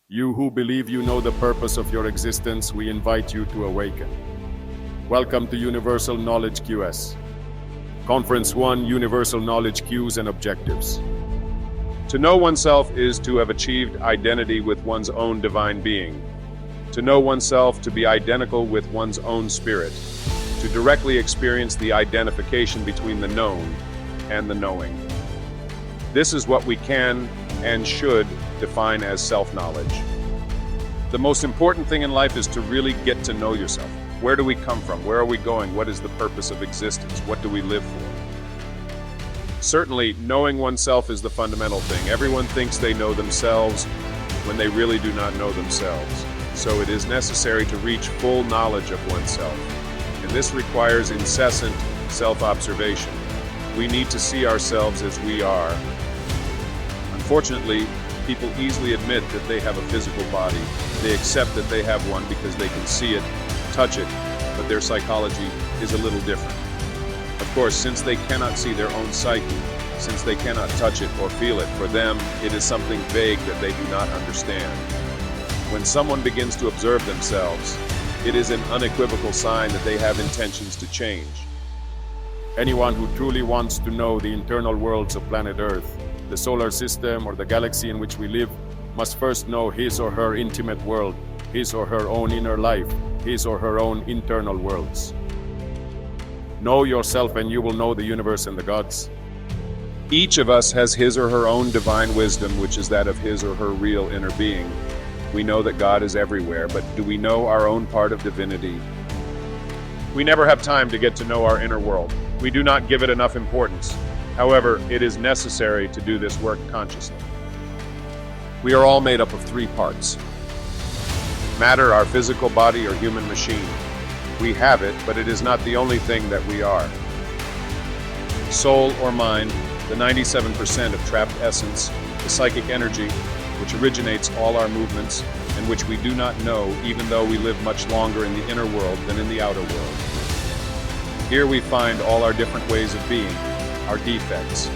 You who believe you know the purpose of your existence, we invite you to awaken. Welcome to Universal Knowledge QS. Conference 1, Universal Knowledge Cues and Objectives. To know oneself is to have achieved identity with one's own divine being. To know oneself to be identical with one's own spirit. To directly experience the identification between the known and the knowing. This is what we can and should define as self-knowledge. The most important thing in life is to really get to know yourself. Where do we come from? Where are we going? What is the purpose of existence? What do we live for? Certainly, knowing oneself is the fundamental thing. Everyone thinks they know themselves when they really do not know themselves. So it is necessary to reach full knowledge of oneself. And this requires incessant self-observation. We need to see ourselves as we are. Unfortunately, people easily admit that they have a physical body. They accept that they have one because they can see it, touch it, but their psychology is a little different. Of course, since they cannot see their own psyche, since they cannot touch it or feel it, for them, it is something vague that they do not understand. When someone begins to observe themselves, it is an unequivocal sign that they have intentions to change. Anyone who truly wants to know the internal worlds of planet Earth, the solar system, or the galaxy in which we live, must first know his or her intimate world, his or her own inner life, his or her own internal worlds. Know yourself and you will know the universe and the gods. Each of us has his or her own divine wisdom, which is that of his or her real inner being. We know that God is everywhere, but do we know our own part of divinity? We never have time to get to know our inner world. We do not give it enough importance. However, it is necessary to do this work consciously. We are all made up of three parts. Matter, our physical body or human machine. We have it, but it is not the only thing that we are. Soul or mind, the 97% of trapped essence, the psychic energy, which originates all our movements, and which we do not know even though we live much longer in the inner world than in the outer world. Here we find all our different ways of being, our defects.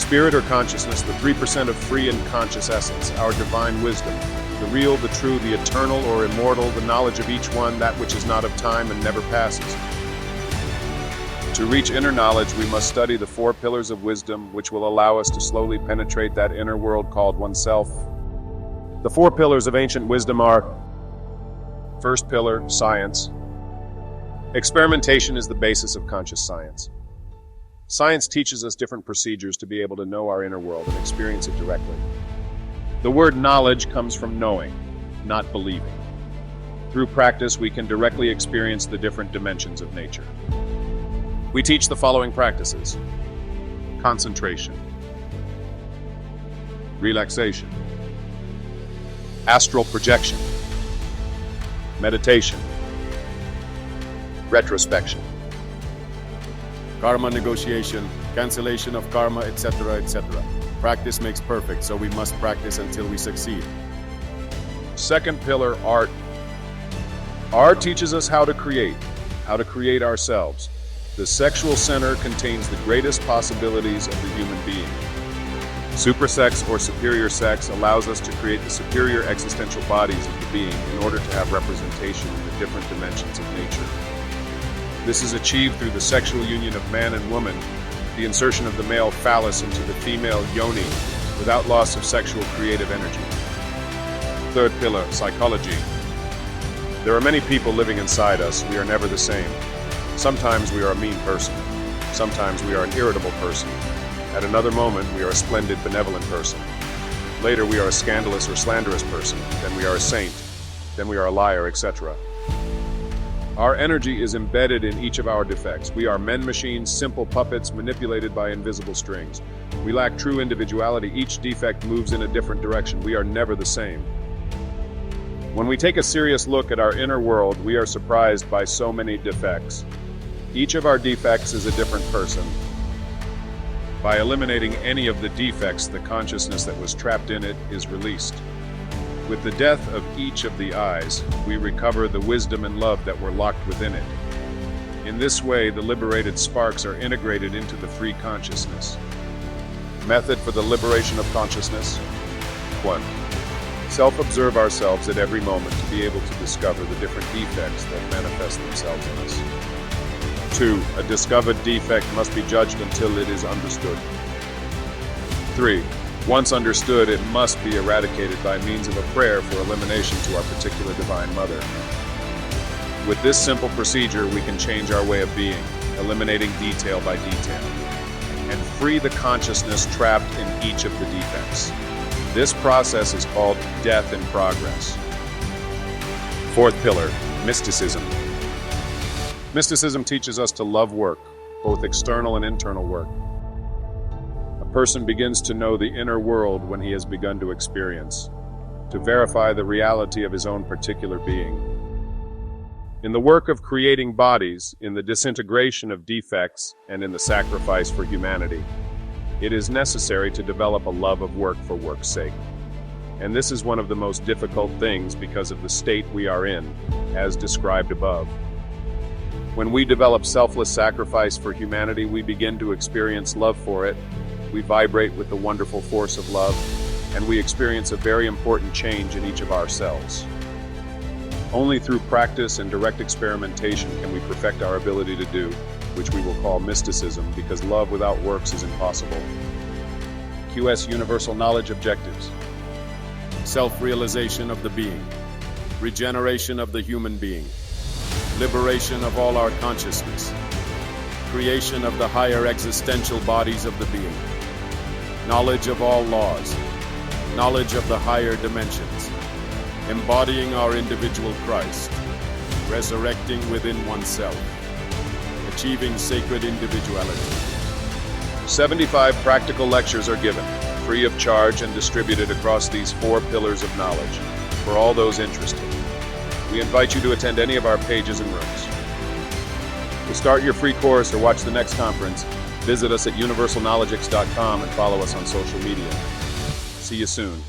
Spirit or consciousness, the 3% of free and conscious essence, our divine wisdom, the real, the true, the eternal or immortal, the knowledge of each one, that which is not of time and never passes. To reach inner knowledge, we must study the 4 pillars of wisdom, which will allow us to slowly penetrate that inner world called oneself. The 4 pillars of ancient wisdom are: first pillar, science. Experimentation is the basis of conscious science. Science teaches us different procedures to be able to know our inner world and experience it directly. The word knowledge comes from knowing, not believing. Through practice, we can directly experience the different dimensions of nature. We teach the following practices: concentration, relaxation, astral projection, meditation, retrospection, Karma negotiation, cancellation of karma, etc., etc. Practice makes perfect, so we must practice until we succeed. Second pillar, art. Art teaches us how to create ourselves. The sexual center contains the greatest possibilities of the human being. Supra-sex or superior sex allows us to create the superior existential bodies of the being in order to have representation in the different dimensions of nature. This is achieved through the sexual union of man and woman, the insertion of the male phallus into the female yoni, without loss of sexual creative energy. Third pillar, psychology. There are many people living inside us. We are never the same. Sometimes we are a mean person. Sometimes we are an irritable person. At another moment, we are a splendid, benevolent person. Later, we are a scandalous or slanderous person. Then we are a saint. Then we are a liar, etc. Our energy is embedded in each of our defects. We are men machines, simple puppets manipulated by invisible strings. We lack true individuality. Each defect moves in a different direction. We are never the same. When we take a serious look at our inner world, we are surprised by so many defects. Each of our defects is a different person. By eliminating any of the defects, the consciousness that was trapped in it is released. With the death of each of the eyes, we recover the wisdom and love that were locked within it. In this way, the liberated sparks are integrated into the free consciousness. Method for the liberation of consciousness. 1. Self-observe ourselves at every moment to be able to discover the different defects that manifest themselves in us. 2. A discovered defect must be judged until it is understood. 3. Once understood, it must be eradicated by means of a prayer for elimination to our particular Divine Mother. With this simple procedure, we can change our way of being, eliminating detail by detail, and free the consciousness trapped in each of the defects. This process is called death in progress. 4th pillar, mysticism. Mysticism teaches us to love work, both external and internal work. A person begins to know the inner world when he has begun to experience, to verify the reality of his own particular being. In the work of creating bodies, in the disintegration of defects, and in the sacrifice for humanity, it is necessary to develop a love of work for work's sake. And this is one of the most difficult things because of the state we are in, as described above. When we develop selfless sacrifice for humanity, we begin to experience love for it. We vibrate with the wonderful force of love, and we experience a very important change in each of ourselves. Only through practice and direct experimentation can we perfect our ability to do, which we will call mysticism, because love without works is impossible. QS Universal Knowledge Objectives. Self-realization of the being, regeneration of the human being, liberation of all our consciousness, creation of the higher existential bodies of the being, knowledge of all laws, knowledge of the higher dimensions, embodying our individual Christ, resurrecting within oneself, achieving sacred individuality. 75 practical lectures are given, free of charge and distributed across these 4 pillars of knowledge, for all those interested. We invite you to attend any of our pages and rooms. To start your free course or watch the next conference, visit us at universalknowledgex.com and follow us on social media. See you soon.